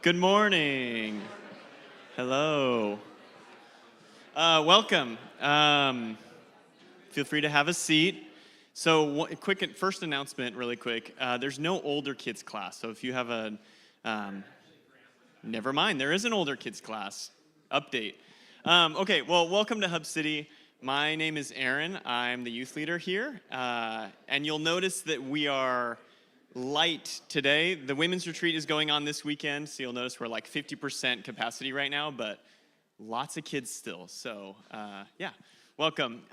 Good morning. Hello. Welcome. Feel free to have a seat. So, quick first announcement, really quick. There's no older kids class. So if you have never mind. There is an older kids class. Update. Okay. Well, welcome to Hub City. My name is Aaron. I'm the youth leader here, and you'll notice that we are light today. The women's retreat is going on this weekend, so you'll notice we're like 50% capacity right now, but lots of kids still. So yeah, welcome.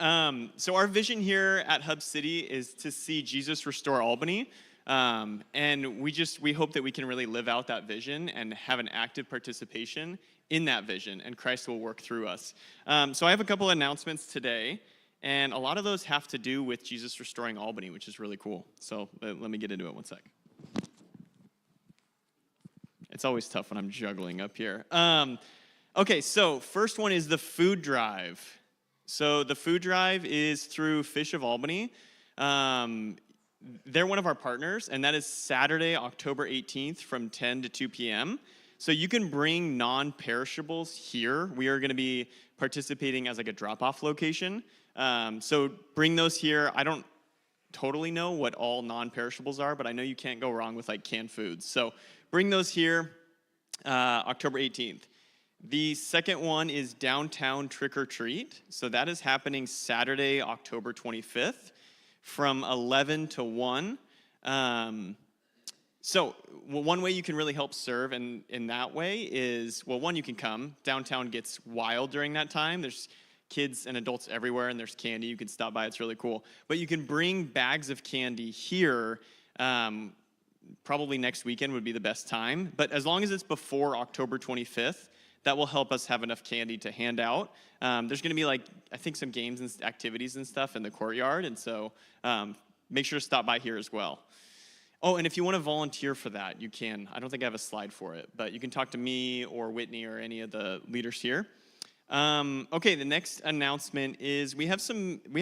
So our vision here at Hub City is to see Jesus restore Albany, and we hope that we can really live out that vision and have an active participation in that vision, and Christ will work through us. So I have a couple announcements today. And a lot of those have to do with Jesus restoring Albany, which is really cool. So let me get into it one sec. It's always tough when I'm juggling up here. Okay, so first one is the food drive. So the food drive is through Fish of Albany. They're one of our partners, and that is Saturday, October 18th from 10 to 2 p.m. So you can bring non-perishables here. We are going to be participating as like a drop-off location. So bring those here. I don't totally know what all non-perishables are, but I know you can't go wrong with like canned foods. So bring those here, October 18th. The second one is downtown trick or treat. So that is happening Saturday, October 25th from 11 to 1. So one way you can really help serve in that way is, well, one, you can come. Downtown gets wild during that time. There's kids and adults everywhere, and there's candy. You can stop by. It's really cool. But you can bring bags of candy here. Probably next weekend would be the best time. But as long as it's before October 25th, that will help us have enough candy to hand out. There's going to be, I think some games and activities and stuff in the courtyard. And so make sure to stop by here as well. Oh, and if you want to volunteer for that, you can. I don't think I have a slide for it. But you can talk to me or Whitney or any of the leaders here. Okay, the next announcement is we have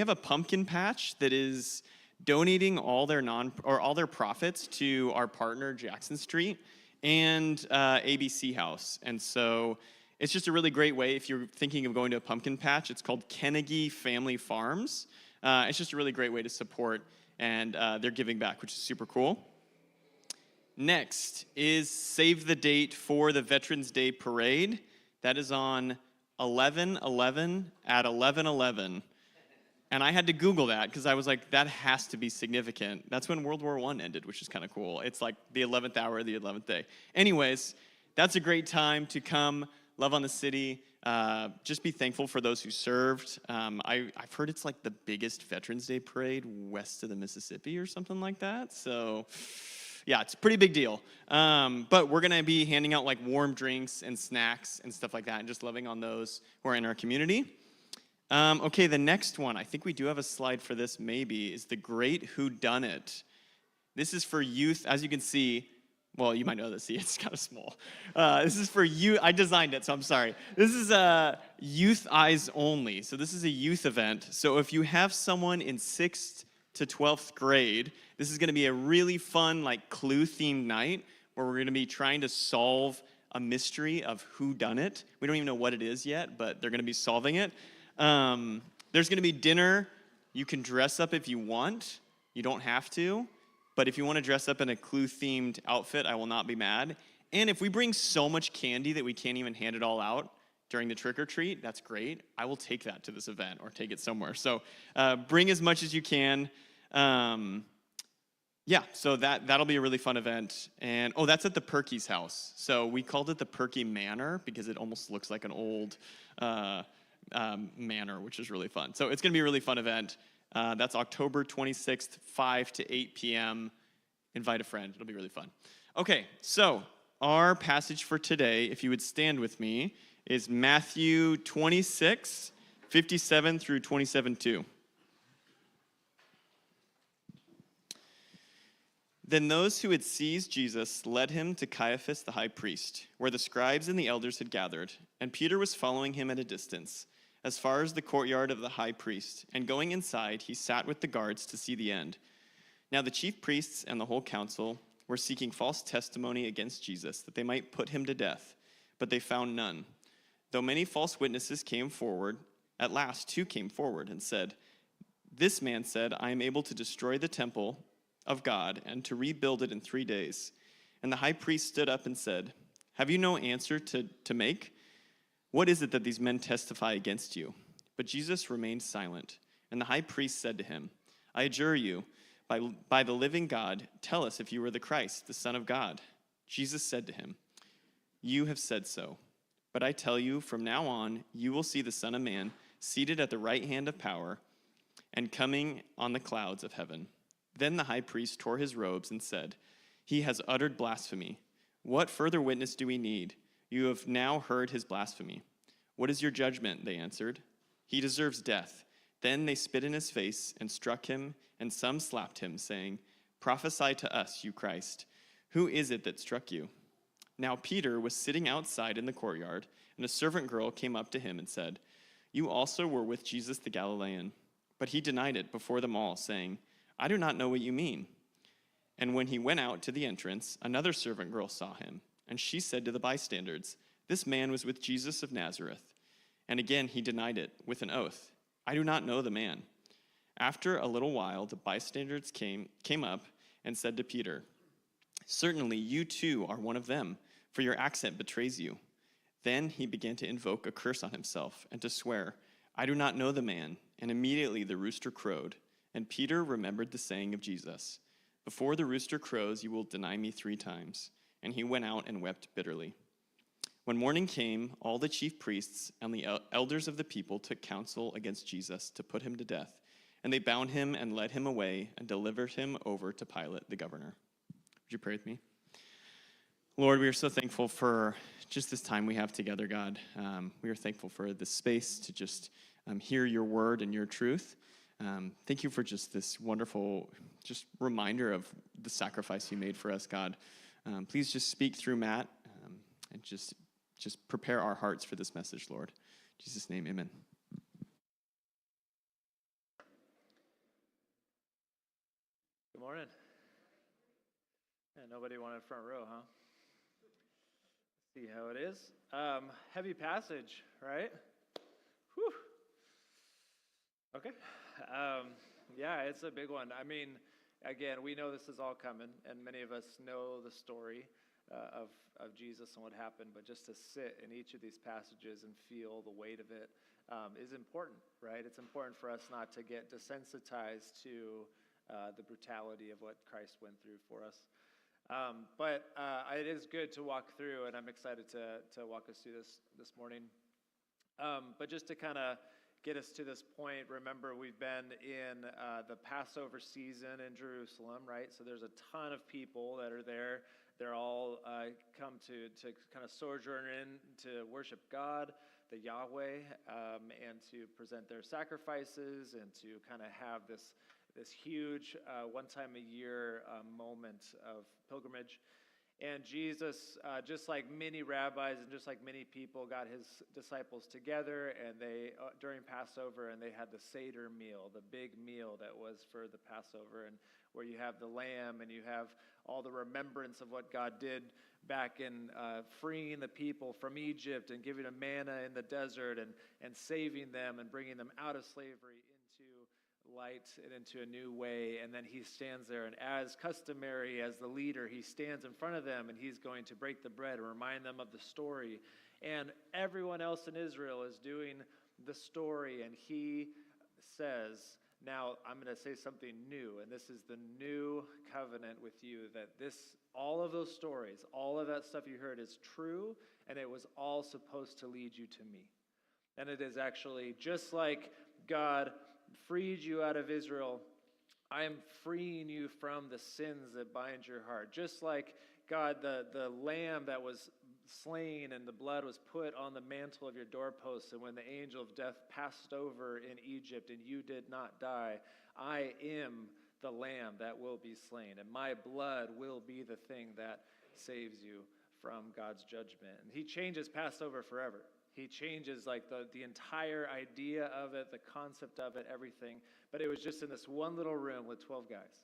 a pumpkin patch that is donating all their profits to our partner Jackson Street and ABC House. And so it's just a really great way if you're thinking of going to a pumpkin patch. It's called Kennedy Family Farms. It's just a really great way to support, and they're giving back, which is super cool. Next is save the date for the Veterans Day Parade. That is on 11/11 at 11:11. And I had to Google that because I was like, that has to be significant. That's when World War I ended, which is kind of cool. It's like the 11th hour of the 11th day. Anyways, that's a great time to come, love on the city, just be thankful for those who served. I've heard it's like the biggest Veterans Day parade west of the Mississippi or something like that. So yeah, it's a pretty big deal. But we're going to be handing out like warm drinks and snacks and stuff like that and just loving on those who are in our community. Okay, the next one, I think we do have a slide for this maybe, is the Great Whodunit. This is for youth, as you can see. Well, you might know this, see, it's kind of small. This is for you. I designed it, so I'm sorry. This is youth eyes only. So this is a youth event. So if you have someone in 6th to 12th grade, this is going to be a really fun, like, clue-themed night where we're going to be trying to solve a mystery of who done it. We don't even know what it is yet, but they're going to be solving it. There's going to be dinner. You can dress up if you want. You don't have to. But if you want to dress up in a clue-themed outfit, I will not be mad. And if we bring so much candy that we can't even hand it all out during the trick-or-treat, that's great. I will take that to this event or take it somewhere. So bring as much as you can. Yeah, so that'll be a really fun event. And, oh, that's at the Perky's house. So we called it the Perky Manor because it almost looks like an old manor, which is really fun. So it's going to be a really fun event. That's October 26th, 5 to 8 p.m. Invite a friend. It'll be really fun. Okay, so our passage for today, if you would stand with me, is Matthew 26, 57 through 27:2. Then those who had seized Jesus led him to Caiaphas the high priest, where the scribes and the elders had gathered, and Peter was following him at a distance, as far as the courtyard of the high priest, and going inside, he sat with the guards to see the end. Now the chief priests and the whole council were seeking false testimony against Jesus, that they might put him to death, but they found none. Though many false witnesses came forward, at last 2 came forward and said, "This man said, I am able to destroy the temple of God and to rebuild it in 3 days." And the high priest stood up and said, "Have you no answer to make? What is it that these men testify against you?" But Jesus remained silent. And the high priest said to him, "I adjure you, by the living God, tell us if you are the Christ, the Son of God." Jesus said to him, "You have said so. But I tell you, from now on, you will see the Son of Man seated at the right hand of power and coming on the clouds of heaven." Then the high priest tore his robes and said, "He has uttered blasphemy. What further witness do we need? You have now heard his blasphemy. What is your judgment?" They answered. "He deserves death." Then they spit in his face and struck him, and some slapped him, saying, "Prophesy to us, you Christ. Who is it that struck you?" Now Peter was sitting outside in the courtyard, and a servant girl came up to him and said, "You also were with Jesus the Galilean." But he denied it before them all, saying, "I do not know what you mean." And when he went out to the entrance, another servant girl saw him, and she said to the bystanders, "This man was with Jesus of Nazareth." And again he denied it with an oath, "I do not know the man." After a little while, the bystanders came up and said to Peter, "Certainly you too are one of them, for your accent betrays you." Then he began to invoke a curse on himself and to swear, "I do not know the man." And immediately the rooster crowed. And Peter remembered the saying of Jesus, "Before the rooster crows, you will deny me 3 times." And he went out and wept bitterly. When morning came, all the chief priests and the elders of the people took counsel against Jesus to put him to death. And they bound him and led him away and delivered him over to Pilate, the governor. Would you pray with me? Lord, we are so thankful for just this time we have together, God. We are thankful for this space to just hear your word and your truth. Thank you for just this wonderful just reminder of the sacrifice you made for us, God. Please just speak through Matt and just prepare our hearts for this message, Lord. In Jesus' name, amen. Good morning. Yeah, nobody wanted front row, huh? See how it is. Heavy passage, right? Whew. Okay. Yeah, it's a big one. I mean, again, we know this is all coming, and many of us know the story of Jesus and what happened, but just to sit in each of these passages and feel the weight of it is important, right? It's important for us not to get desensitized to the brutality of what Christ went through for us. But it is good to walk through, and I'm excited to walk us through this morning. But just to kind of get us to this point, remember we've been in the Passover season in Jerusalem, right? So there's a ton of people that are there. They're all come to kind of sojourn in to worship God, the Yahweh, and to present their sacrifices and to kind of have this huge one time a year moment of pilgrimage. And Jesus, just like many rabbis and just like many people, got his disciples together, and they during Passover, and they had the Seder meal, the big meal that was for the Passover, and where you have the lamb and you have all the remembrance of what God did back in freeing the people from Egypt and giving them manna in the desert and saving them and bringing them out of slavery into light and into a new way. And then he stands there, and as customary, as the leader, he stands in front of them, and he's going to break the bread and remind them of the story. And everyone else in Israel is doing the story, and he says, "Now I'm going to say something new, and this is the new covenant with you, that all of those stories, all of that stuff you heard is true, and it was all supposed to lead you to me." And it is actually just like God freed you out of Israel, I am freeing you from the sins that bind your heart. Just like God, the lamb that was slain and the blood was put on the mantle of your doorposts, and when the angel of death passed over in Egypt and you did not die, I am the lamb that will be slain, and my blood will be the thing that saves you from God's judgment. And he changes Passover forever. He changes like the entire idea of it, the concept of it, everything. But it was just in this one little room with 12 guys.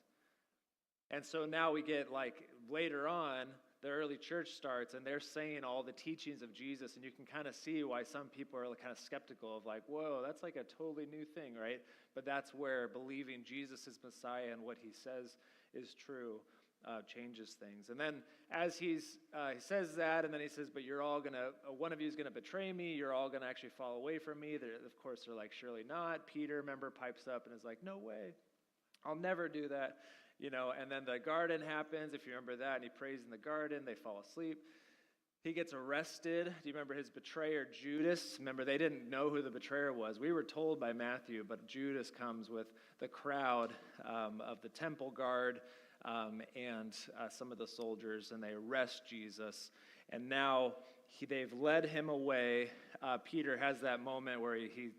And so now we get like later on, the early church starts and they're saying all the teachings of Jesus, and you can kind of see why some people are kind of skeptical of like, whoa, that's like a totally new thing, right? But that's where believing Jesus is Messiah and what he says is true changes things. And then as he says that, and then he says, but you're all gonna, one of you is gonna betray me, you're all gonna actually fall away from me. Of course, they're like, surely not. Peter, remember, pipes up and is like, no way, I'll never do that. And then the garden happens, if you remember that, and he prays in the garden, they fall asleep. He gets arrested. Do you remember his betrayer, Judas? Remember, they didn't know who the betrayer was. We were told by Matthew, but Judas comes with the crowd of the temple guard and some of the soldiers, and they arrest Jesus. And now they've led him away. Peter has that moment where he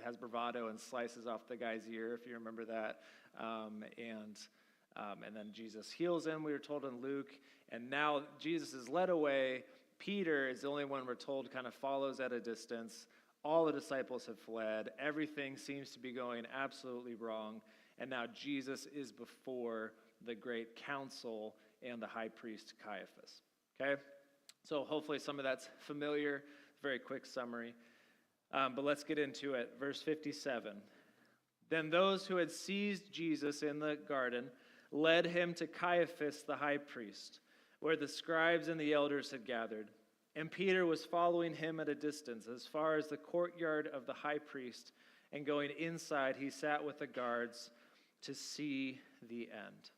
has bravado and slices off the guy's ear, if you remember that. And then Jesus heals him, we were told in Luke. And now Jesus is led away. Peter is the only one we're told kind of follows at a distance. All the disciples have fled. Everything seems to be going absolutely wrong. And now Jesus is before the great council and the high priest Caiaphas. Okay? So hopefully some of that's familiar. Very quick summary. But let's get into it. Verse 57. Then those who had seized Jesus in the garden led him to Caiaphas the high priest, where the scribes and the elders had gathered. And Peter was following him at a distance, as far as the courtyard of the high priest, and going inside, he sat with the guards to see the end.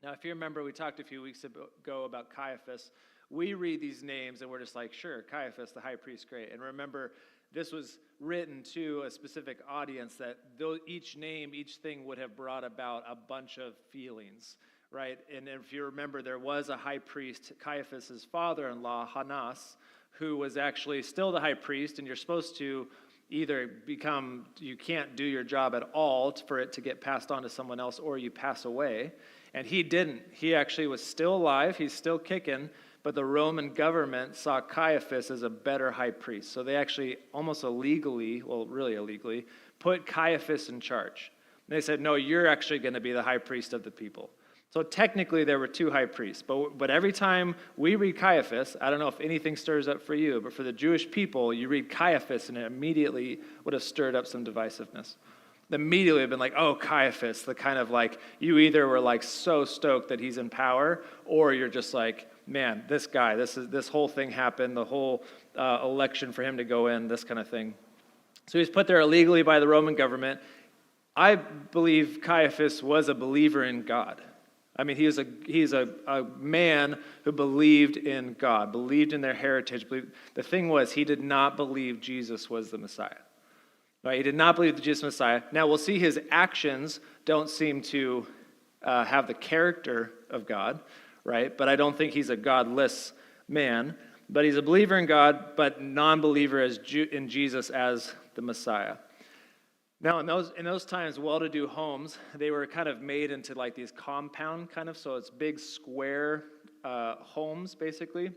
Now, if you remember, we talked a few weeks ago about Caiaphas. We read these names, and we're just like, sure, Caiaphas, the high priest, great. And remember, this was written to a specific audience that each name, each thing would have brought about a bunch of feelings, right? And if you remember, there was a high priest, Caiaphas' father-in-law, Hannas, who was actually still the high priest, and you're supposed to either you can't do your job at all for it to get passed on to someone else, or you pass away. And he didn't. He actually was still alive. He's still kicking. But the Roman government saw Caiaphas as a better high priest. So they actually almost illegally, well, really illegally, put Caiaphas in charge. And they said, no, you're actually going to be the high priest of the people. So technically there were two high priests. But every time we read Caiaphas, I don't know if anything stirs up for you, but for the Jewish people, you read Caiaphas and it immediately would have stirred up some divisiveness. Immediately have been like, oh, Caiaphas, the kind of like, you either were like so stoked that he's in power, or you're just like, man, this guy, this whole thing happened, the whole election for him to go in, this kind of thing. So he's put there illegally by the Roman government. I believe Caiaphas was a believer in God. I mean, he's a man who believed in God, believed in their heritage. The thing was, he did not believe Jesus was the Messiah. Right? He did not believe that Jesus was Messiah. Now, we'll see his actions don't seem to have the character of God, right? But I don't think he's a godless man. But he's a believer in God, but non-believer in Jesus as the Messiah. Now, in those times, well-to-do homes, they were kind of made into like these compound kind of, so it's big square homes, basically,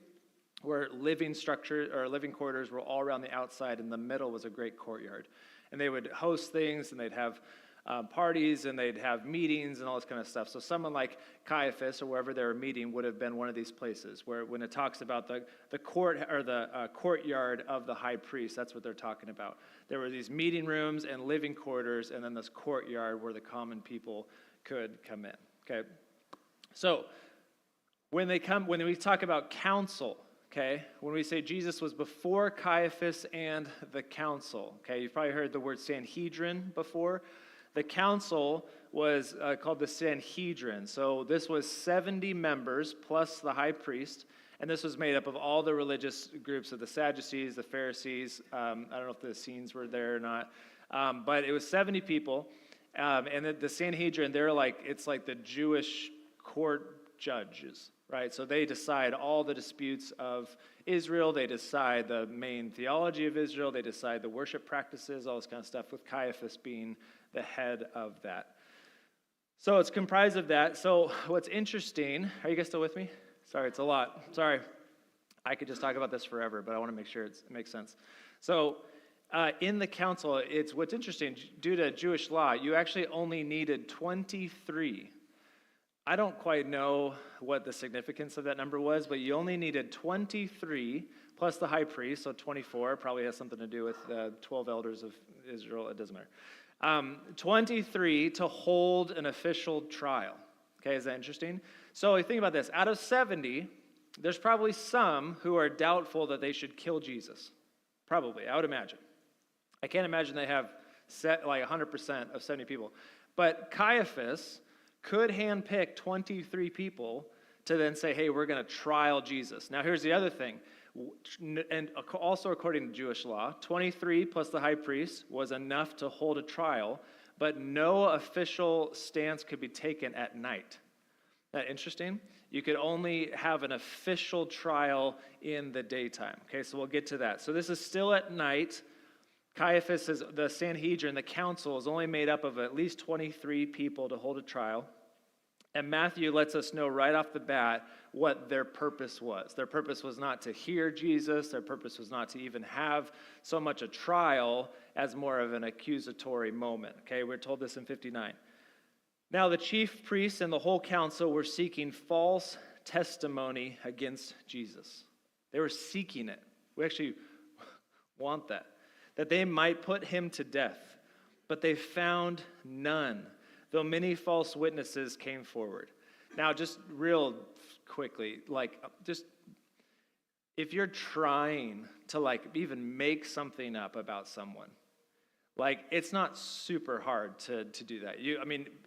where living structure or living quarters were all around the outside, and the middle was a great courtyard. And they would host things, and they'd have parties, and they'd have meetings and all this kind of stuff. So someone like Caiaphas or wherever they were meeting would have been one of these places where when it talks about the court or the courtyard of the high priest, that's what they're talking about. There were these meeting rooms and living quarters, and then this courtyard where the common people could come in. Okay, so when we talk about council. Okay, when we say Jesus was before Caiaphas and the council, okay, you've probably heard the word Sanhedrin before. The council was called the Sanhedrin. So this was 70 members plus the high priest, and this was made up of all the religious groups of the Sadducees, the Pharisees. I don't know if the Essenes were there or not, but it was 70 people. And the Sanhedrin, it's like the Jewish court judges. Right, so they decide all the disputes of Israel. They decide the main theology of Israel. They decide the worship practices, all this kind of stuff, with Caiaphas being the head of that. So it's comprised of that. So what's interesting, are you guys still with me? Sorry, it's a lot. Sorry. I could just talk about this forever, but I want to make sure it makes sense. So in the council, what's interesting, due to Jewish law, you actually only needed 23 I don't quite know what the significance of that number was, but you only needed 23 plus the high priest, so 24. Probably has something to do with the 12 elders of Israel. It doesn't matter. 23 to hold an official trial. Okay, is that interesting? So think about this. Out of 70, there's probably some who are doubtful that they should kill Jesus. Probably, I would imagine. I can't imagine they have set like 100% of 70 people. But Caiaphas could handpick 23 people to then say, hey, we're going to trial Jesus. Now, here's the other thing. And also according to Jewish law, 23 plus the high priest was enough to hold a trial, but no official stance could be taken at night. Isn't that interesting? You could only have an official trial in the daytime. Okay, so we'll get to that. So this is still at night. Caiaphas, the Sanhedrin, the council, is only made up of at least 23 people to hold a trial. And Matthew lets us know right off the bat what their purpose was. Their purpose was not to hear Jesus. Their purpose was not to even have so much a trial as more of an accusatory moment. Okay, we're told this in 59. Now the chief priests and the whole council were seeking false testimony against Jesus. They were seeking it. We actually want that they might put him to death. But they found none, though many false witnesses came forward. Now, just real quickly, just if you're trying to even make something up about someone, it's not super hard to do that.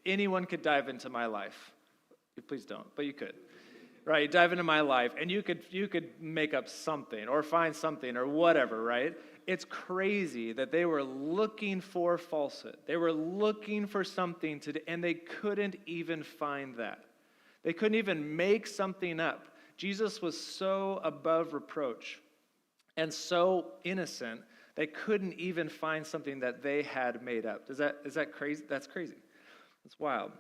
Anyone could dive into my life. Please don't, but you could. Right, dive into my life, and you could make up something or find something or whatever, right? It's crazy that they were looking for falsehood. They were looking for something to do, and they couldn't even find that. They couldn't even make something up. Jesus was so above reproach and so innocent, they couldn't even find something that they had made up. Is that crazy? That's crazy. That's wild.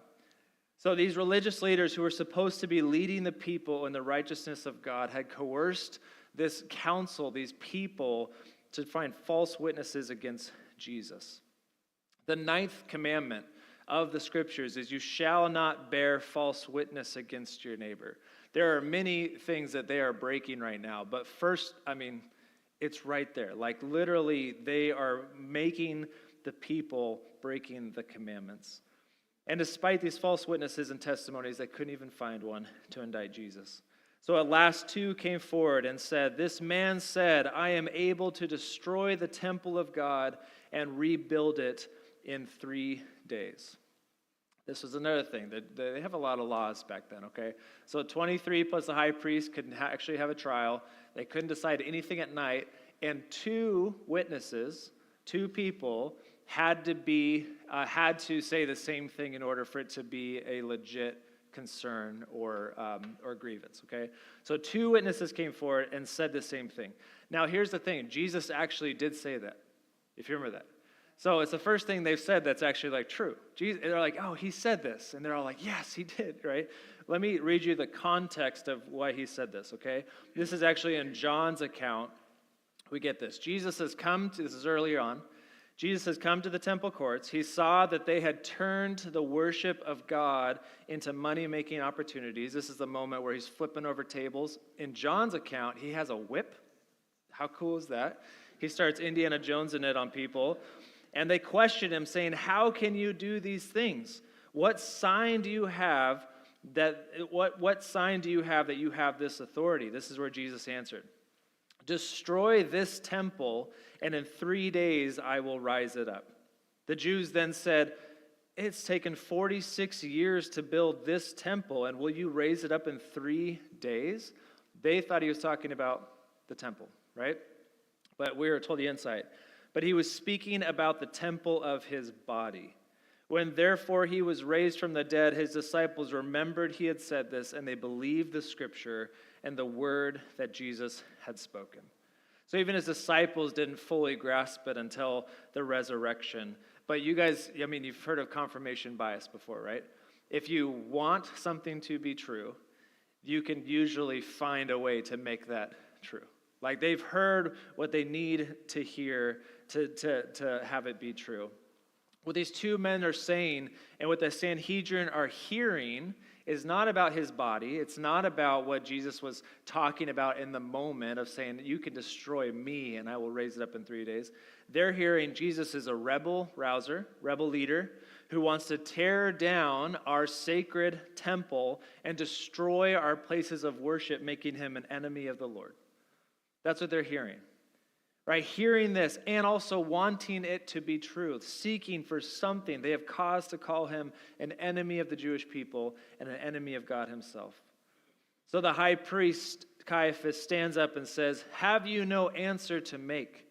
So these religious leaders who were supposed to be leading the people in the righteousness of God had coerced this council, these people, to find false witnesses against Jesus. The 9th commandment of the scriptures is you shall not bear false witness against your neighbor. There are many things that they are breaking right now, but first, it's right there. Literally, they are making the people breaking the commandments. And despite these false witnesses and testimonies, they couldn't even find one to indict Jesus. So at last 2 came forward and said, "This man said, I am able to destroy the temple of God and rebuild it in 3 days." This was another thing. They have a lot of laws back then, okay? So 23 plus the high priest could actually have a trial. They couldn't decide anything at night. And 2 witnesses, 2 people, had to say the same thing in order for it to be a legit concern or grievance, okay? So 2 witnesses came forward and said the same thing. Now, here's the thing. Jesus actually did say that, if you remember that. So it's the first thing they've said that's actually true. They're like, oh, he said this. And they're all like, yes, he did, right? Let me read you the context of why he said this, okay? This is actually in John's account. We get this. This is earlier on. Jesus has come to the temple courts. He saw that they had turned the worship of God into money-making opportunities. This is the moment where he's flipping over tables. In John's account, he has a whip. How cool is that? He starts Indiana Jonesing it on people. And they question him, saying, how can you do these things? What sign do you have that you have this authority? This is where Jesus answered. Destroy this temple, and in 3 days I will rise it up. The Jews then said, it's taken 46 years to build this temple, and will you raise it up in 3 days? They thought he was talking about the temple, right? But we were told the insight. But he was speaking about the temple of his body. When therefore he was raised from the dead, his disciples remembered he had said this, and they believed the scripture and the word that Jesus had spoken. So even his disciples didn't fully grasp it until the resurrection. But you guys, you've heard of confirmation bias before, right? If you want something to be true, you can usually find a way to make that true. They've heard what they need to hear to have it be true. What these 2 men are saying and what the Sanhedrin are hearing is not about his body. It's not about what Jesus was talking about in the moment of saying, you can destroy me and I will raise it up in 3 days. They're hearing Jesus is a rebel rouser, rebel leader, who wants to tear down our sacred temple and destroy our places of worship, making him an enemy of the Lord. That's what they're hearing. Right, hearing this and also wanting it to be true, seeking for something. They have cause to call him an enemy of the Jewish people and an enemy of God himself. So the high priest, Caiaphas, stands up and says, have you no answer to make?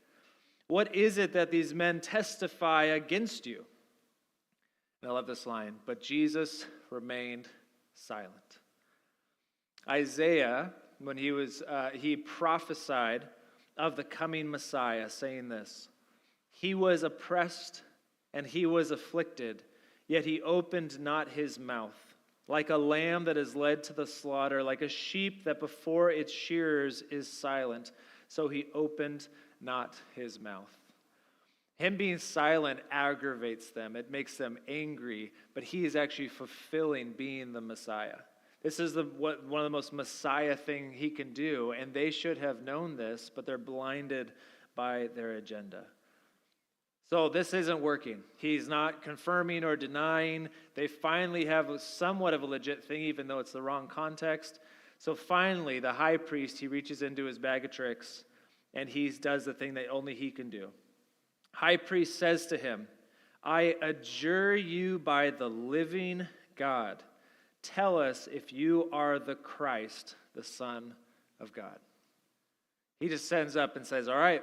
What is it that these men testify against you? And I love this line, but Jesus remained silent. Isaiah, when he prophesied of the coming Messiah, saying this, he was oppressed and he was afflicted, yet he opened not his mouth. Like a lamb that is led to the slaughter, like a sheep that before its shearers is silent, so he opened not his mouth. Him being silent aggravates them. It makes them angry, but he is actually fulfilling being the Messiah. This is one of the most Messiah thing he can do, and they should have known this, but they're blinded by their agenda. So this isn't working. He's not confirming or denying. They finally have somewhat of a legit thing, even though it's the wrong context. So finally, the high priest, he reaches into his bag of tricks, and he does the thing that only he can do. High priest says to him, I adjure you by the living God, tell us if you are the Christ, the Son of God. He just stands up and says, all right,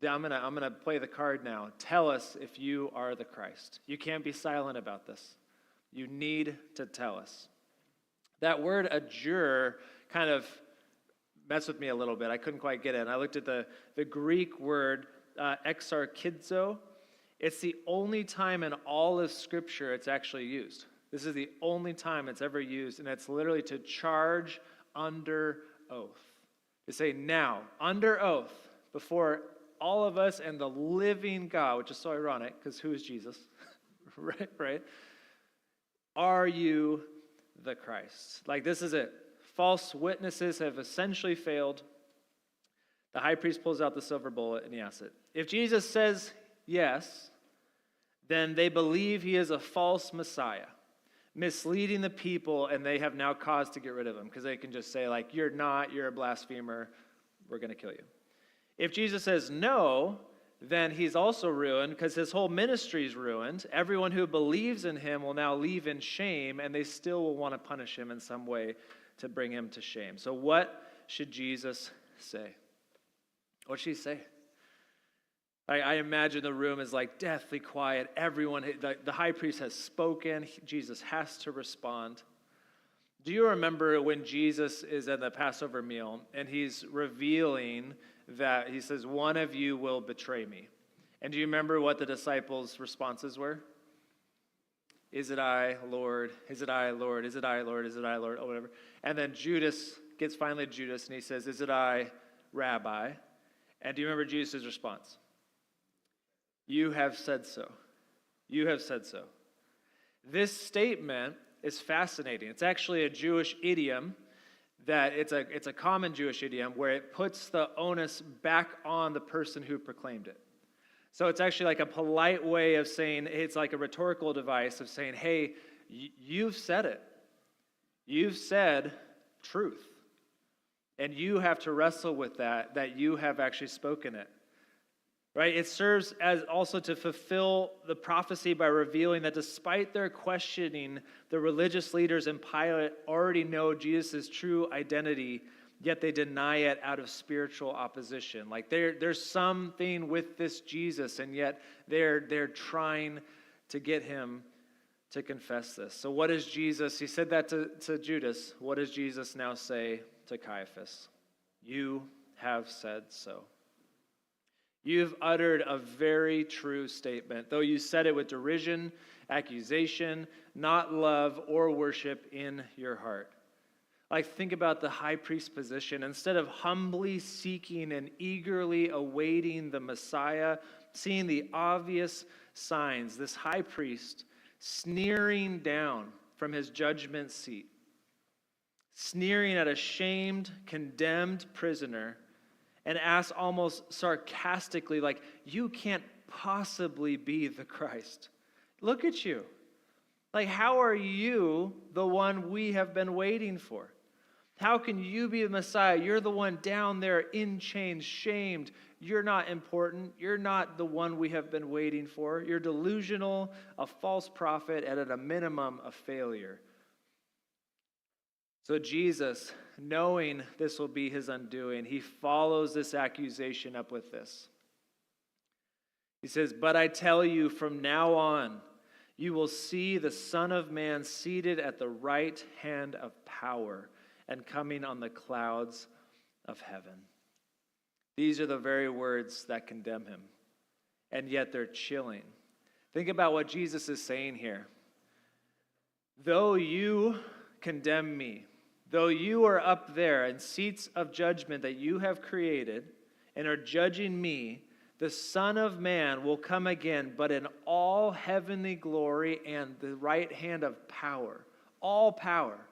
I'm gonna play the card now. Tell us if you are the Christ. You can't be silent about this. You need to tell us. That word adjure kind of messed with me a little bit. I couldn't quite get it. And I looked at the Greek word exarchizo. It's the only time in all of Scripture it's actually used. This is the only time it's ever used, and it's literally to charge under oath. To say now, under oath, before all of us and the living God, which is so ironic, because who is Jesus? right? Are you the Christ? Like, this is it. False witnesses have essentially failed. The high priest pulls out the silver bullet and he asks it. If Jesus says yes, then they believe he is a false Messiah, misleading the people, and they have now cause to get rid of him because they can just say, like, you're a blasphemer, we're going to kill you. If Jesus says no, then he's also ruined because his whole ministry is ruined. Everyone who believes in him will now leave in shame, and they still will want to punish him in some way to bring him to shame. So what should Jesus say? What should he say? I imagine the room is like deathly quiet. Everyone, the high priest has spoken. Jesus has to respond. Do you remember when Jesus is at the Passover meal and he's revealing that he says, one of you will betray me? And do you remember what the disciples' responses were? Is it I, Lord? Is it I, Lord? Is it I, Lord? Is it I, Lord? Or whatever. And then Judas gets finally Judas and he says, is it I, Rabbi? And do you remember Jesus' response? You have said so. You have said so. This statement is fascinating. It's actually a Jewish idiom that it's a common Jewish idiom where it puts the onus back on the person who proclaimed it. So it's actually like a polite way of saying, it's like a rhetorical device of saying, hey, you've said it. You've said truth. And you have to wrestle with that you have actually spoken it. Right? It serves as also to fulfill the prophecy by revealing that despite their questioning, the religious leaders and Pilate already know Jesus' true identity, yet they deny it out of spiritual opposition. Like there's something with this Jesus, and yet they're trying to get him to confess this. So what does Jesus, he said that to Judas, what does Jesus now say to Caiaphas? You have said so. You've uttered a very true statement, though you said it with derision, accusation, not love or worship in your heart. Like, think about the high priest position. Instead of humbly seeking and eagerly awaiting the Messiah, seeing the obvious signs, this high priest sneering down from his judgment seat, sneering at a shamed, condemned prisoner, and asks almost sarcastically, like, you can't possibly be the Christ. Look at you. Like, how are you the one we have been waiting for? How can you be the Messiah? You're the one down there in chains, shamed. You're not important. You're not the one we have been waiting for. You're delusional, a false prophet, and at a minimum, a failure. So Jesus, knowing this will be his undoing, he follows this accusation up with this. He says, "But I tell you, from now on, you will see the Son of Man seated at the right hand of power and coming on the clouds of heaven." These are the very words that condemn him, and yet they're chilling. Think about what Jesus is saying here. Though you condemn me, though you are up there in seats of judgment that you have created and are judging me, the Son of Man will come again, but in all heavenly glory and the right hand of power. All power.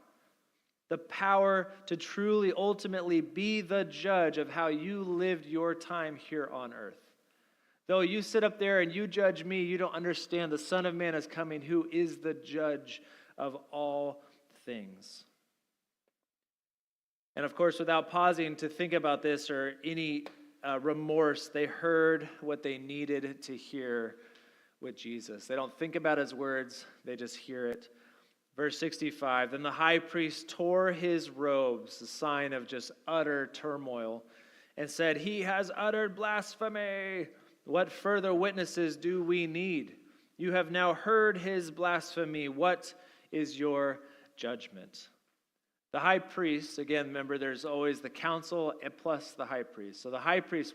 The power to truly, ultimately be the judge of how you lived your time here on earth. Though you sit up there and you judge me, you don't understand the Son of Man is coming, who is the judge of all things. And of course, without pausing to think about this or any remorse, they heard what they needed to hear with Jesus. They don't think about his words, they just hear it. Verse 65, then the high priest tore his robes, a sign of just utter turmoil, and said, "He has uttered blasphemy. What further witnesses do we need? You have now heard his blasphemy. What is your judgment?" The high priest, again, remember there's always the council plus the high priest. So the high priest,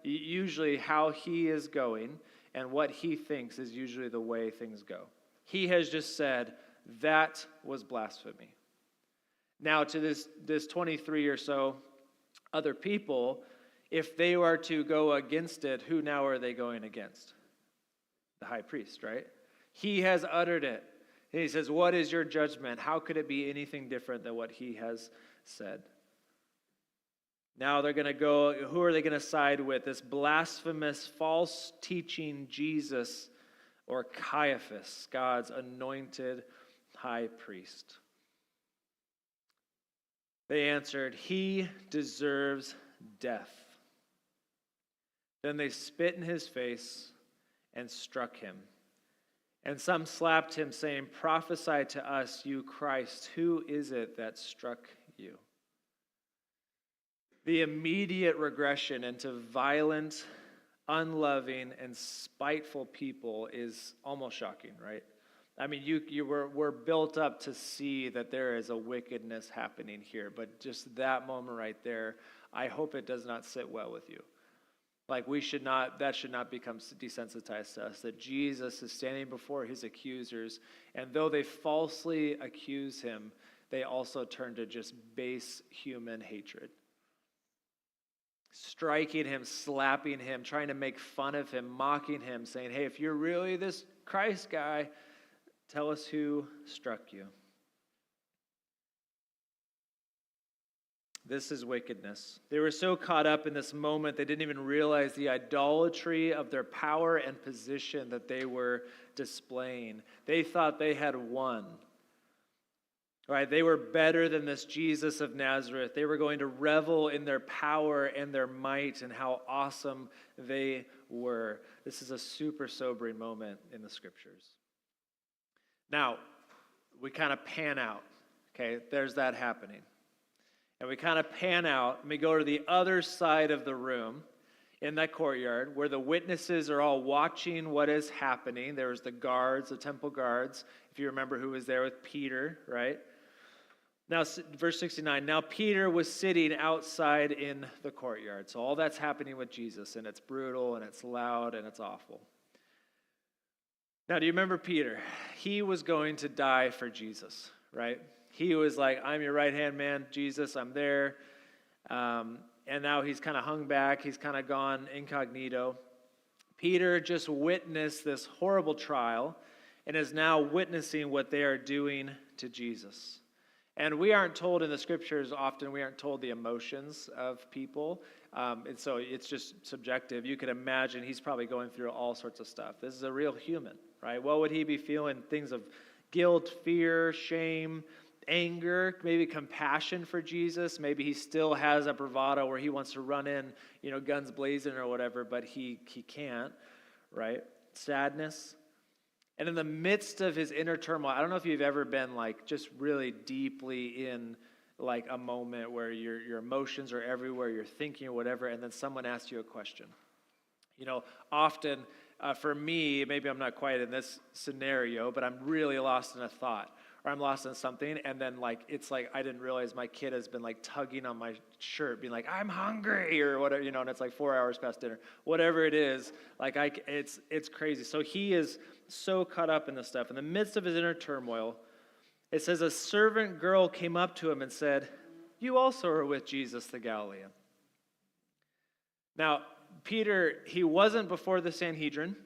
usually how he is going and what he thinks is usually the way things go. He has just said, that was blasphemy. Now to this 23 or so other people, if they were to go against it, who now are they going against? The high priest, right? He has uttered it. And he says, what is your judgment? How could it be anything different than what he has said? Now they're going to go, who are they going to side with? This blasphemous, false teaching Jesus or Caiaphas, God's anointed high priest. They answered, "He deserves death." Then they spit in his face and struck him. And some slapped him, saying, "Prophesy to us, you Christ, who is it that struck you?" The immediate regression into violent, unloving, and spiteful people is almost shocking, right? I mean, we're built up to see that there is a wickedness happening here, but just that moment right there, I hope it does not sit well with you. Like that should not become desensitized to us, that Jesus is standing before his accusers, and though they falsely accuse him, they also turn to just base human hatred. Striking him, slapping him, trying to make fun of him, mocking him, saying, "Hey, if you're really this Christ guy, tell us who struck you." This is wickedness. They were so caught up in this moment, they didn't even realize the idolatry of their power and position that they were displaying. They thought they had won. Right? They were better than this Jesus of Nazareth. They were going to revel in their power and their might and how awesome they were. This is a super sobering moment in the scriptures. Now, we kind of pan out. Okay, there's that happening. And we kind of pan out and we go to the other side of the room in that courtyard where the witnesses are all watching what is happening. There's the guards, the temple guards, if you remember who was there with Peter, right? Now, verse 69, now Peter was sitting outside in the courtyard. So all that's happening with Jesus, and it's brutal, and it's loud, and it's awful. Now, do you remember Peter? He was going to die for Jesus, right? He was like, "I'm your right-hand man, Jesus, I'm there." And now he's kind of hung back. He's kind of gone incognito. Peter just witnessed this horrible trial, and is now witnessing what they are doing to Jesus. And we aren't told in the scriptures often, we aren't told the emotions of people. And so it's just subjective. You could imagine he's probably going through all sorts of stuff. This is a real human, right? What would he be feeling? Things of guilt, fear, shame, anger, maybe compassion for Jesus. Maybe he still has a bravado where he wants to run in, guns blazing or whatever, but he can't, right? Sadness. And in the midst of his inner turmoil, I don't know if you've ever been like just really deeply in like a moment where your emotions are everywhere, you're thinking or whatever, and then someone asks you a question. Often for me, maybe I'm not quite in this scenario, but I'm really lost in a thought, or I'm lost in something, and then it's like I didn't realize my kid has been like tugging on my shirt, being like, "I'm hungry," or whatever, and it's like 4 hours past dinner, whatever it is. It's crazy. So he is so caught up in this stuff. In the midst of his inner turmoil, it says a servant girl came up to him and said, "You also are with Jesus the Galilean." Now, Peter, he wasn't before the Sanhedrin,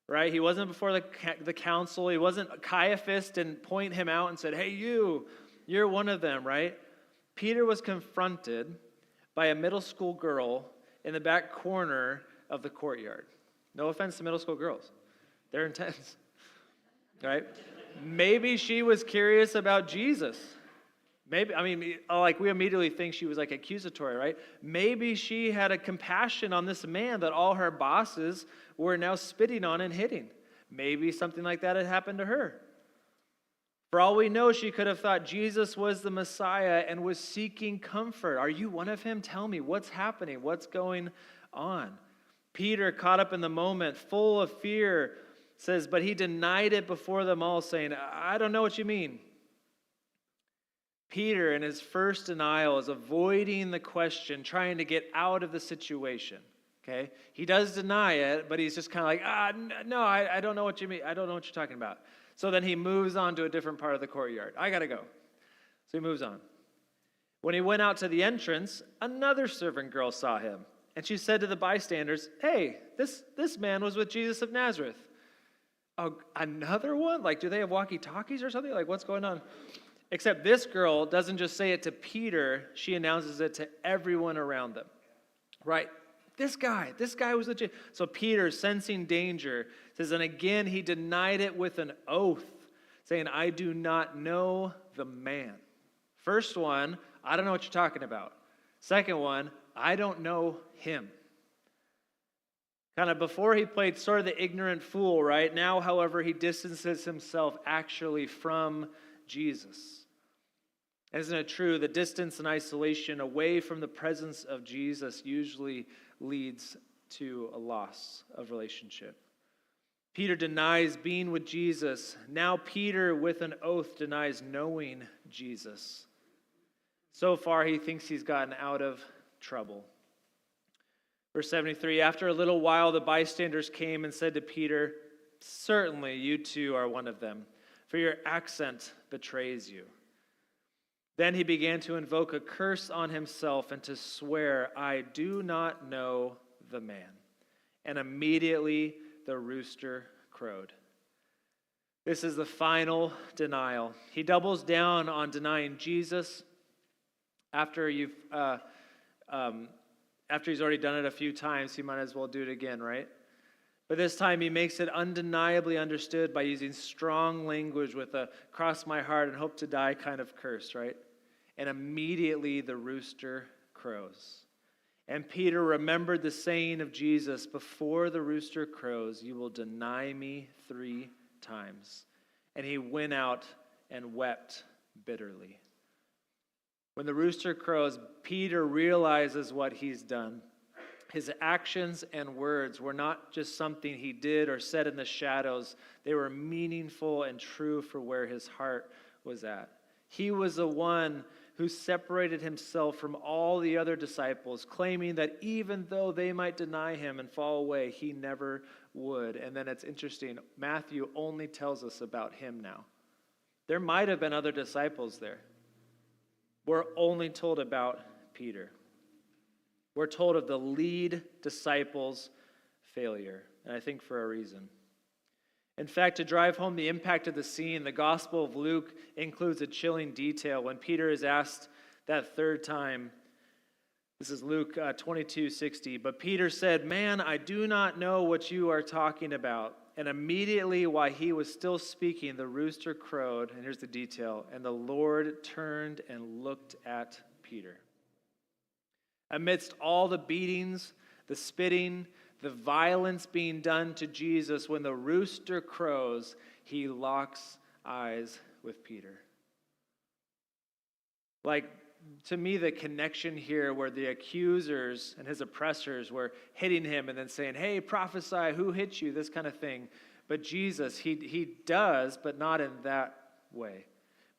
right? He wasn't before the council. He wasn't Caiaphas and point him out and said, "Hey, you're one of them," right? Peter was confronted by a middle school girl in the back corner of the courtyard. No offense to middle school girls. They're intense, right? Maybe she was curious about Jesus. Maybe, we immediately think she was like accusatory, right? Maybe she had a compassion on this man that all her bosses were now spitting on and hitting. Maybe something like that had happened to her. For all we know, she could have thought Jesus was the Messiah and was seeking comfort. Are you one of him? Tell me, what's happening? What's going on? Peter, caught up in the moment, full of fear, says, but he denied it before them all, saying, "I don't know what you mean." Peter, in his first denial, is avoiding the question, trying to get out of the situation. Okay? He does deny it, but he's just kind of like, no, I don't know what you mean. I don't know what you're talking about. So then he moves on to a different part of the courtyard. I got to go. So he moves on. When he went out to the entrance, another servant girl saw him. And she said to the bystanders, "Hey, this man was with Jesus of Nazareth." Oh, another one? Do they have walkie-talkies or something? What's going on? Except this girl doesn't just say it to Peter, she announces it to everyone around them. Right? This guy was legit. So Peter, sensing danger, says, and again he denied it with an oath, saying, "I do not know the man." First one, I don't know what you're talking about. Second one, I don't know him. Kind of before he played sort of the ignorant fool, right? Now, however, he distances himself actually from Jesus. Isn't it true? The distance and isolation away from the presence of Jesus usually leads to a loss of relationship. Peter denies being with Jesus. Now Peter, with an oath, denies knowing Jesus. So far, he thinks he's gotten out of trouble. Verse 73, after a little while, the bystanders came and said to Peter, "Certainly you too are one of them, for your accent betrays you." Then he began to invoke a curse on himself and to swear, "I do not know the man." And immediately the rooster crowed. This is the final denial. He doubles down on denying Jesus after he's already done it a few times. He might as well do it again, right? But this time he makes it undeniably understood by using strong language with a "cross my heart and hope to die" kind of curse, right? And immediately the rooster crows. And Peter remembered the saying of Jesus, "Before the rooster crows, you will deny me 3 times." And he went out and wept bitterly. When the rooster crows, Peter realizes what he's done. His actions and words were not just something he did or said in the shadows. They were meaningful and true for where his heart was at. He was the one who separated himself from all the other disciples, claiming that even though they might deny him and fall away, he never would. And then it's interesting, Matthew only tells us about him now. There might have been other disciples there. We're only told about Peter. We're told of the lead disciple's failure, and I think for a reason. In fact, to drive home the impact of the scene, the Gospel of Luke includes a chilling detail. When Peter is asked that third time, this is Luke 22:60, but Peter said, "Man, I do not know what you are talking about." And immediately while he was still speaking, the rooster crowed, and here's the detail, and the Lord turned and looked at Peter. Amidst all the beatings, the spitting, the violence being done to Jesus, when the rooster crows, he locks eyes with Peter. Like, to me, the connection here where the accusers and his oppressors were hitting him and then saying, "Hey, prophesy, who hit you?" This kind of thing. But Jesus, he does, but not in that way.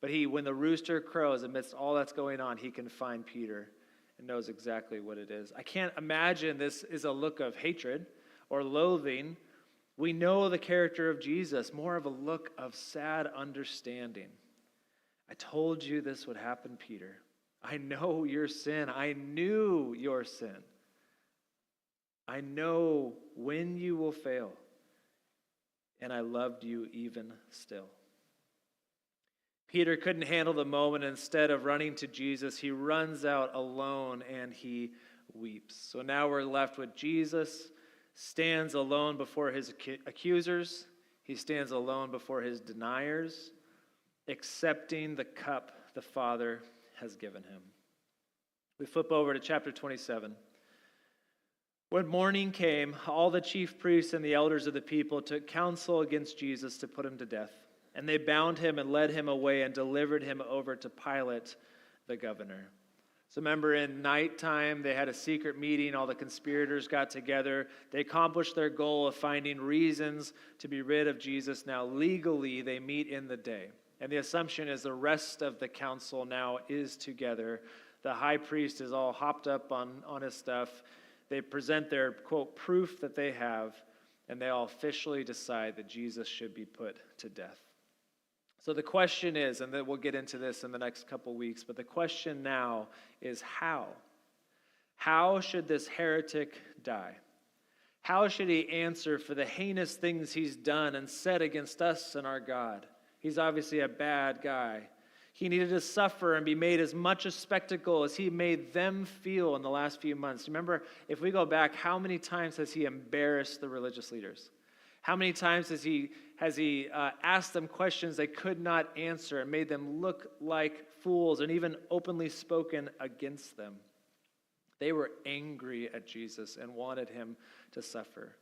But when the rooster crows, amidst all that's going on, he can find Peter and knows exactly what it is. I can't imagine this is a look of hatred or loathing. We know the character of Jesus, more of a look of sad understanding. I told you this would happen, Peter. I know your sin. I knew your sin. I know when you will fail. And I loved you even still. Peter couldn't handle the moment. Instead of running to Jesus, he runs out alone and he weeps. So now we're left with Jesus stands alone before his accusers. He stands alone before his deniers, accepting the cup the Father has given him. We flip over to chapter 27. When morning came, all the chief priests and the elders of the people took counsel against Jesus to put him to death. And they bound him and led him away and delivered him over to Pilate, the governor. So remember, in nighttime, they had a secret meeting. All the conspirators got together. They accomplished their goal of finding reasons to be rid of Jesus. Now, legally, they meet in the day. And the assumption is the rest of the council now is together. The high priest is all hopped up on his stuff. They present their, quote, proof that they have, and they all officially decide that Jesus should be put to death. So the question is, and then we'll get into this in the next couple weeks, but the question now is how? How should this heretic die? How should he answer for the heinous things he's done and said against us and our God? He's obviously a bad guy. He needed to suffer and be made as much a spectacle as he made them feel in the last few months. Remember, if we go back, how many times has he embarrassed the religious leaders? How many times has he asked them questions they could not answer and made them look like fools and even openly spoken against them? They were angry at Jesus and wanted him to suffer.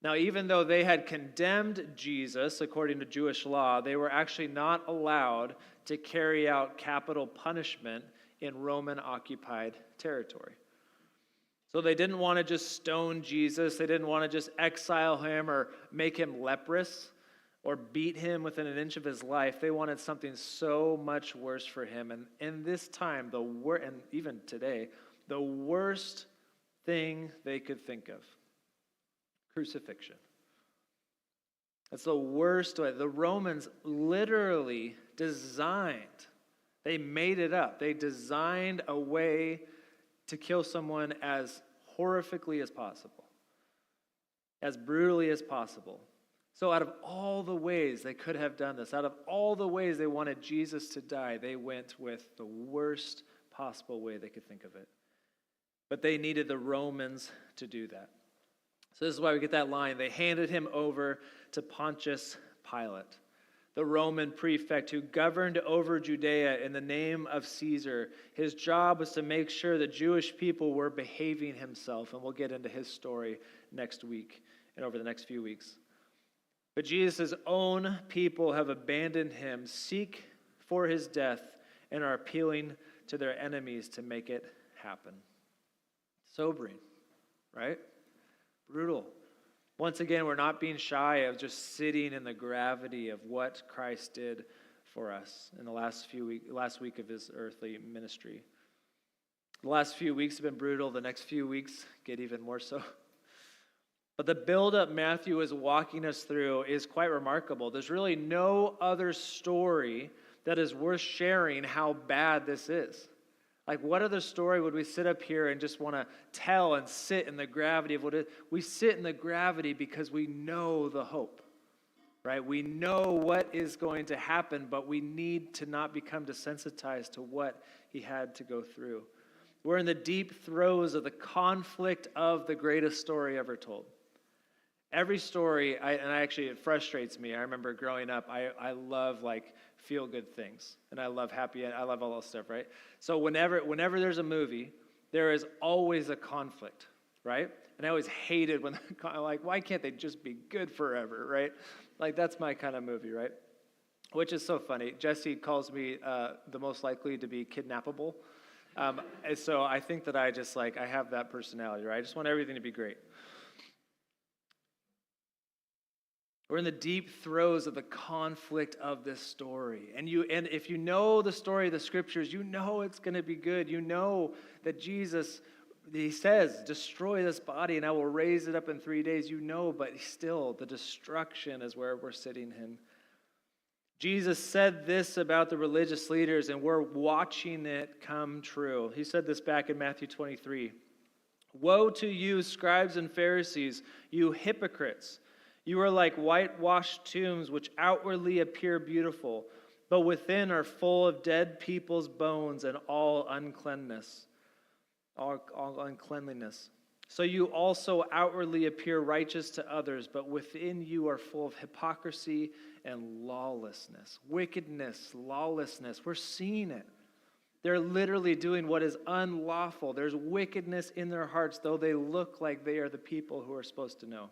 Now, even though they had condemned Jesus according to Jewish law, they were actually not allowed to carry out capital punishment in Roman-occupied territory. So they didn't want to just stone Jesus. They didn't want to just exile him or make him leprous or beat him within an inch of his life. They wanted something so much worse for him. And in this time, and even today, the worst thing they could think of: crucifixion. That's the worst way. The Romans literally they made it up. They designed a way to kill someone as horrifically as possible, as brutally as possible. So out of all the ways they could have done this, out of all the ways they wanted Jesus to die, they went with the worst possible way they could think of it. But they needed the Romans to do that. So this is why we get that line. They handed him over to Pontius Pilate, the Roman prefect who governed over Judea in the name of Caesar. His job was to make sure the Jewish people were behaving himself, and we'll get into his story next week and over the next few weeks. But Jesus' own people have abandoned him, seek for his death, and are appealing to their enemies to make it happen. Sobering, right? Brutal. Once again, we're not being shy of just sitting in the gravity of what Christ did for us in the last week of his earthly ministry. The last few weeks have been brutal. The next few weeks get even more so. But the buildup Matthew is walking us through is quite remarkable. There's really no other story that is worth sharing how bad this is. Like, what other story would we sit up here and just want to tell and sit in the gravity of what it is? We sit in the gravity because we know the hope. right? We know what is going to happen, but we need to not become desensitized to what he had to go through. We're in the deep throes of the conflict of the greatest story ever told. Every story, it frustrates me. I remember growing up, I love like feel-good things, and I love I love all that stuff, right? So whenever there's a movie, there is always a conflict, right? And I always hated when, like, why can't they just be good forever, right? Like, that's my kind of movie, right? Which is so funny. Jesse calls me the most likely to be kidnappable. And so I think that I have that personality, right? I just want everything to be great. We're in the deep throes of the conflict of this story. And if you know the story of the scriptures, you know it's going to be good. You know that Jesus, he says, destroy this body and I will raise it up in 3 days. You know, but still the destruction is where we're sitting in. Jesus said this about the religious leaders, and we're watching it come true. He said this back in Matthew 23. Woe to you, scribes and Pharisees, you hypocrites! You are like whitewashed tombs, which outwardly appear beautiful, but within are full of dead people's bones and all uncleanness. All uncleanliness. So you also outwardly appear righteous to others, but within you are full of hypocrisy and lawlessness. Wickedness, lawlessness. We're seeing it. They're literally doing what is unlawful. There's wickedness in their hearts, though they look like they are the people who are supposed to know.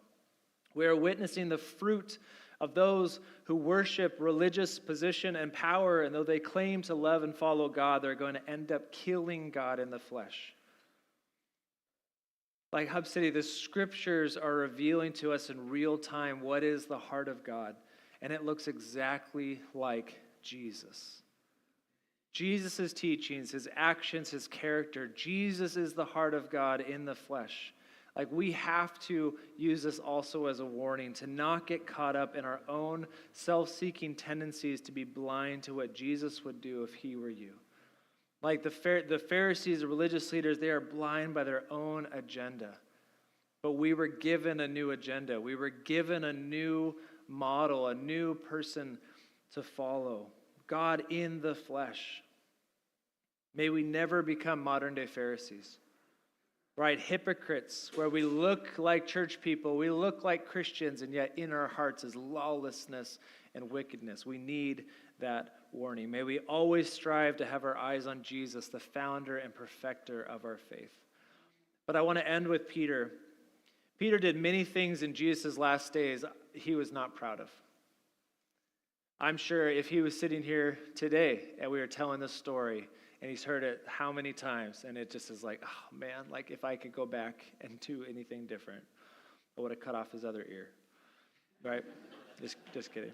We are witnessing the fruit of those who worship religious position and power, and though they claim to love and follow God, they're going to end up killing God in the flesh. Like Hub City, the scriptures are revealing to us in real time what is the heart of God, and it looks exactly like Jesus. Jesus' teachings, his actions, his character. Jesus is the heart of God in the flesh. Like, we have to use this also as a warning to not get caught up in our own self-seeking tendencies to be blind to what Jesus would do if he were you. Like the Pharisees, the religious leaders, they are blind by their own agenda. But we were given a new agenda. We were given a new model, a new person to follow. God in the flesh. May we never become modern-day Pharisees. Right, hypocrites, where we look like church people, we look like Christians, and yet in our hearts is lawlessness and wickedness. We need that warning. May we always strive to have our eyes on Jesus, the founder and perfecter of our faith. But I want to end with Peter. Peter did many things in Jesus' last days he was not proud of. I'm sure if he was sitting here today and we were telling this story, and he's heard it how many times, and it just is like, oh man, like if I could go back and do anything different, I would have cut off his other ear, right? Just kidding.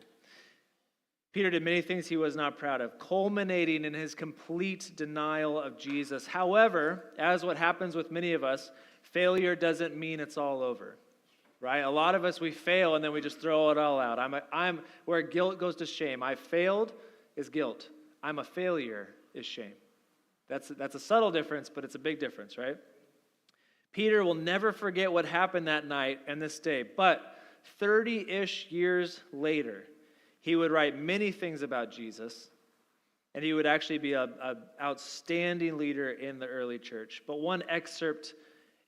Peter did many things he was not proud of, culminating in his complete denial of Jesus. However, as what happens with many of us, failure doesn't mean it's all over, right? A lot of us, we fail and then we just throw it all out. I'm where guilt goes to shame. I failed is guilt. I'm a failure is shame. That's a subtle difference, but it's a big difference, right? Peter will never forget what happened that night and this day, but 30-ish years later, he would write many things about Jesus, and he would actually be an outstanding leader in the early church. But one excerpt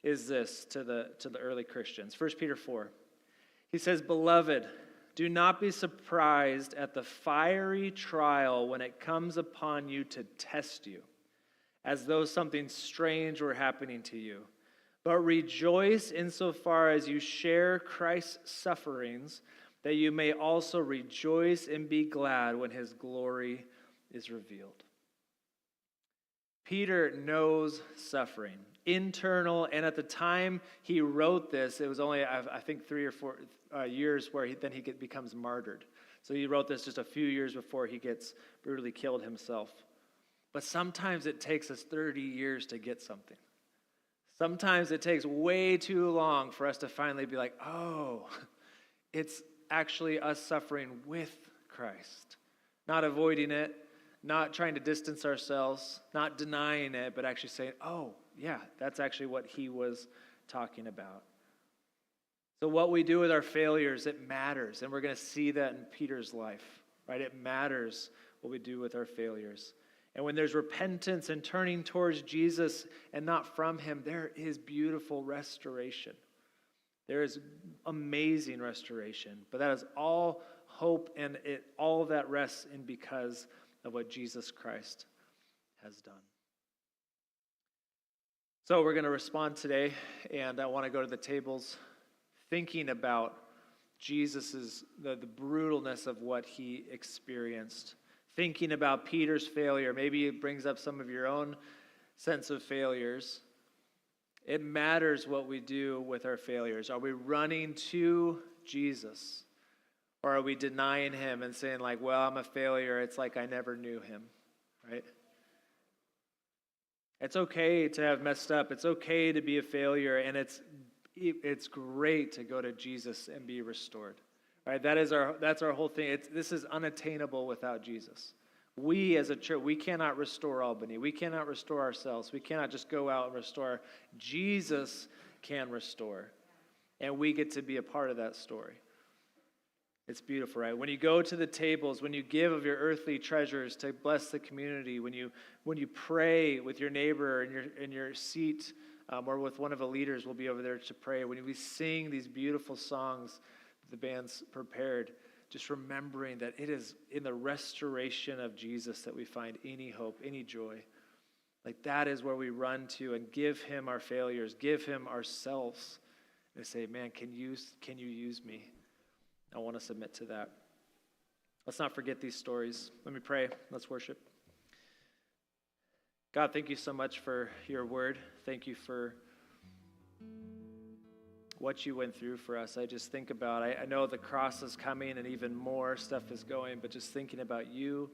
is this to the early Christians. 1 Peter 4. He says, "Beloved, do not be surprised at the fiery trial when it comes upon you to test you, as though something strange were happening to you. But rejoice insofar as you share Christ's sufferings, that you may also rejoice and be glad when his glory is revealed." Peter knows suffering, internal, and at the time he wrote this, it was only, I think, 3 or 4 years where he becomes martyred. So he wrote this just a few years before he gets brutally killed himself. But sometimes it takes us 30 years to get something. Sometimes it takes way too long for us to finally be like, oh, it's actually us suffering with Christ. Not avoiding it, not trying to distance ourselves, not denying it, but actually saying, oh, yeah, that's actually what he was talking about. So what we do with our failures, it matters. And we're going to see that in Peter's life, right? It matters what we do with our failures. And when there's repentance and turning towards Jesus and not from him, there is beautiful restoration. There is amazing restoration. But that is all hope, and all of that rests in because of what Jesus Christ has done. So we're going to respond today, and I want to go to the tables thinking about Jesus's the brutalness of what he experienced. Thinking about Peter's failure. Maybe it brings up some of your own sense of failures. It matters what we do with our failures. Are we running to Jesus? Or are we denying him and saying like, well, I'm a failure. It's like I never knew him, right? It's okay to have messed up. It's okay to be a failure. And it's great to go to Jesus and be restored. Right? That's our whole thing. This is unattainable without Jesus. We as a church, we cannot restore Albany. We cannot restore ourselves. We cannot just go out and restore. Jesus can restore. And we get to be a part of that story. It's beautiful, right? When you go to the tables, when you give of your earthly treasures to bless the community, when you pray with your neighbor in your seat, or with one of the leaders, we'll be over there to pray. When we sing these beautiful songs that the band's prepared, just remembering that it is in the restoration of Jesus that we find any hope, any joy. Like that is where we run to and give him our failures, give him ourselves, and say, man, can you use me? I want to submit to that. Let's not forget these stories. Let me pray. Let's worship. God, thank you so much for your word. Thank you for what you went through for us. I just think about, I know the cross is coming and even more stuff is going, but just thinking about you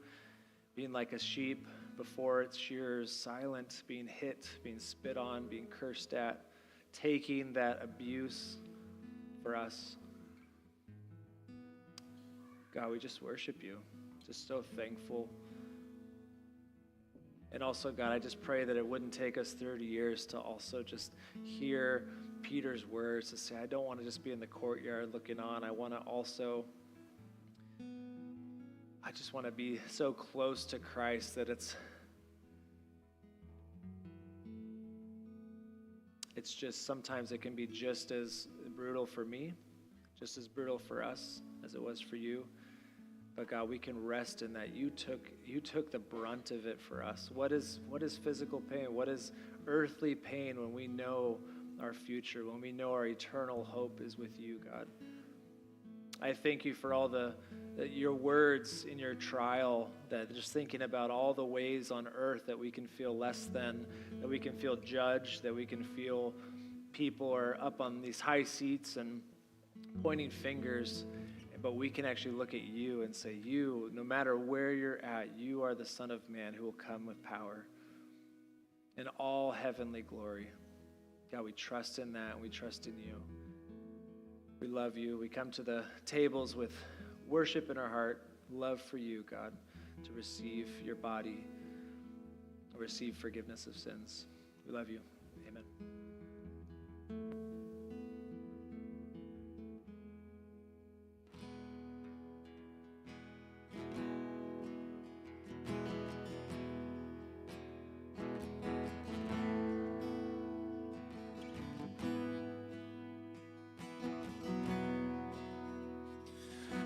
being like a sheep before its shearers, silent, being hit, being spit on, being cursed at, taking that abuse for us. God, we just worship you. Just so thankful. And also, God, I just pray that it wouldn't take us 30 years to also just hear Peter's words to say, I don't want to just be in the courtyard looking on. I just want to be so close to Christ that it's just, sometimes it can be just as brutal for me, just as brutal for us as it was for you. But God, we can rest in that you took the brunt of it for us. What is physical pain? What is earthly pain when we know our future, when we know our eternal hope is with you, God? I thank you for all your words in your trial, that just thinking about all the ways on earth that we can feel less than, that we can feel judged, that we can feel people are up on these high seats and pointing fingers. But we can actually look at you and say, you, no matter where you're at, you are the Son of Man who will come with power and all heavenly glory. God, we trust in that, and we trust in you. We love you. We come to the tables with worship in our heart, love for you, God, to receive your body, receive forgiveness of sins. We love you. Amen.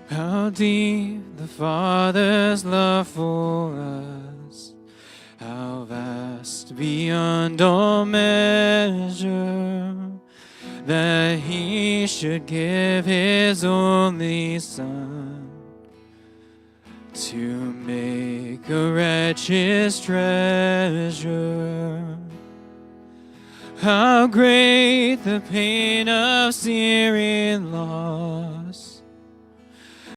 How deep the Father's love for us, how vast beyond all measure, that he should give his only Son to make a wretch his treasure. How great the pain of searing loss,